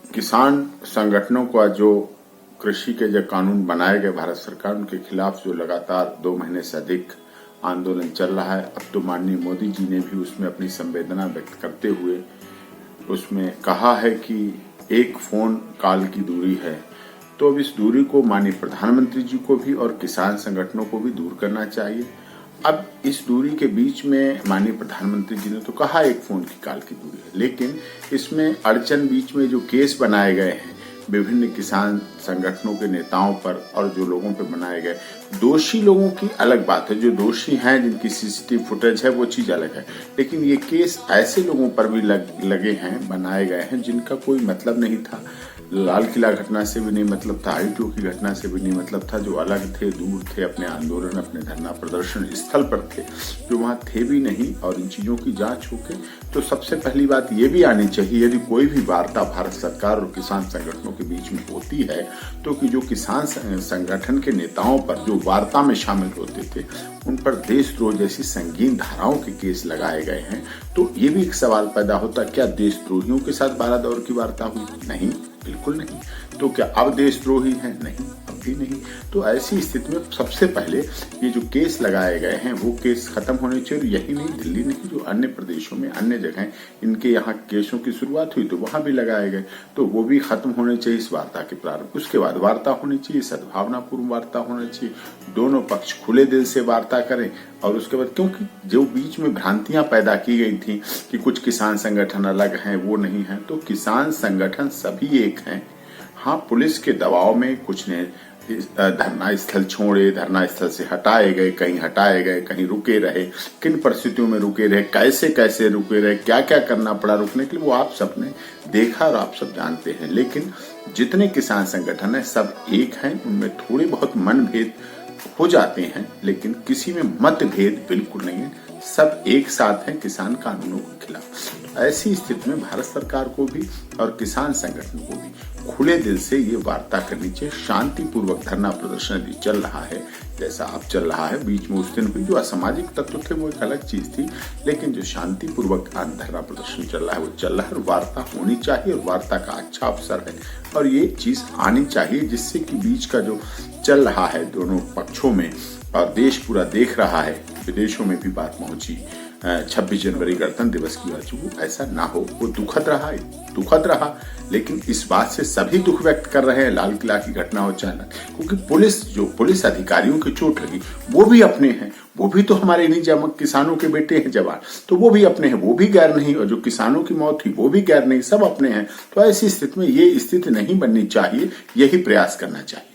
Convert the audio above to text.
किसान संगठनों का जो कृषि के जो कानून बनाए गए भारत सरकार, उनके खिलाफ जो लगातार 2 महीने से अधिक आंदोलन चल रहा है, अब तो माननीय मोदी जी ने भी उसमें अपनी संवेदना व्यक्त करते हुए उसमें कहा है कि एक फोन कॉल की दूरी है। तो अब इस दूरी को माननीय प्रधानमंत्री जी को भी और किसान संगठनों को भी दूर करना चाहिए। अब इस दूरी के बीच में माननीय प्रधानमंत्री जी ने तो कहा एक फोन की कॉल की दूरी है, लेकिन इसमें अड़चन बीच में जो केस बनाए गए हैं विभिन्न किसान संगठनों के नेताओं पर और जो लोगों पर बनाए गए, दोषी लोगों की अलग बात है, जो दोषी हैं जिनकी सीसीटीवी फुटेज है वो चीज अलग है, लेकिन ये केस ऐसे लोगों पर भी लगे हैं, बनाए गए हैं जिनका कोई मतलब नहीं था। लाल किला घटना से भी नहीं मतलब था, ITO की घटना से भी नहीं मतलब था, जो अलग थे, दूर थे, अपने आंदोलन अपने धरना प्रदर्शन स्थल पर थे, जो वहां थे भी नहीं। और इन चीजों की जांच होके तो सबसे पहली बात ये भी आनी चाहिए, यदि कोई भी वार्ता भारत सरकार और किसान संगठनों के बीच में होती है तो कि जो किसान संगठन के नेताओं पर जो वार्ता में शामिल होते थे उन पर देशद्रोह जैसी संगीन धाराओं के केस लगाए गए हैं। तो ये भी एक सवाल पैदा होता, क्या देशद्रोहियों के साथ 12 दौर की वार्ता हुई? नहीं, बिल्कुल नहीं। तो क्या अब देशद्रोही है? नहीं, अब भी नहीं। तो ऐसी स्थिति में सबसे पहले ये जो केस लगाए गए हैं वो केस खत्म होने चाहिए। यही नहीं, दिल्ली नहीं, जो अन्य प्रदेशों में अन्य जगह इनके यहाँ केसों की शुरुआत हुई तो वहां भी लगाए गए, तो वो भी खत्म होने चाहिए इस वार्ता के प्रारंभ। उसके बाद वार्ता होनी चाहिए, सद्भावनापूर्ण वार्ता होनी चाहिए, दोनों पक्ष खुले दिल से वार्ता करें। और उसके बाद, क्योंकि जो बीच में भ्रांतियां पैदा की गई थी कि कुछ किसान संगठन अलग हैं, वो नहीं है, तो किसान संगठन सभी एक हैं। हाँ, पुलिस के दबाव में कुछ ने धरना स्थल छोड़े, धरना स्थल से हटाए गए, कहीं हटाए गए, कहीं रुके रहे, किन परिस्थितियों में रुके रहे, कैसे कैसे रुके रहे, क्या क्या करना पड़ा रुकने के लिए, वो आप सबने देखा और आप सब जानते हैं। लेकिन जितने किसान संगठन है सब एक हैं, उनमें थोड़े बहुत मनभेद हो जाते हैं लेकिन किसी में मतभेद बिल्कुल नहीं है, सब एक साथ हैं किसान कानूनों के खिलाफ। ऐसी स्थिति में भारत सरकार को भी और किसान संगठन को भी खुले दिल से ये वार्ता करनी चाहिए। शांतिपूर्वक धरना प्रदर्शन यदि चल रहा है जैसा अब चल रहा है, बीच में उस दिन भी जो असामाजिक तत्व थे वो एक अलग चीज थी, लेकिन जो शांतिपूर्वक धरना प्रदर्शन चल रहा है वो चल रहा है और वार्ता होनी चाहिए और वार्ता का अच्छा अवसर है और ये चीज आनी चाहिए जिससे कि बीच का जो चल रहा है दोनों पक्षों में और देश पूरा देख रहा है, विदेशों में भी बात पहुंची 26 जनवरी गणतंत्र दिवस की बात, वो ऐसा ना हो। वो दुखद रहा, लेकिन इस बात से सभी दुख व्यक्त कर रहे हैं, लाल किला की घटना हो चाहे, क्योंकि पुलिस अधिकारियों की चोट लगी वो भी अपने हैं, वो भी तो हमारे इन्हीं किसानों के बेटे हैं जवान, तो वो भी अपने हैं, वो भी गैर नहीं, और जो किसानों की मौत हुई वो भी गैर नहीं, सब अपने हैं। तो ऐसी स्थिति में ये स्थिति नहीं बननी चाहिए, यही प्रयास करना चाहिए।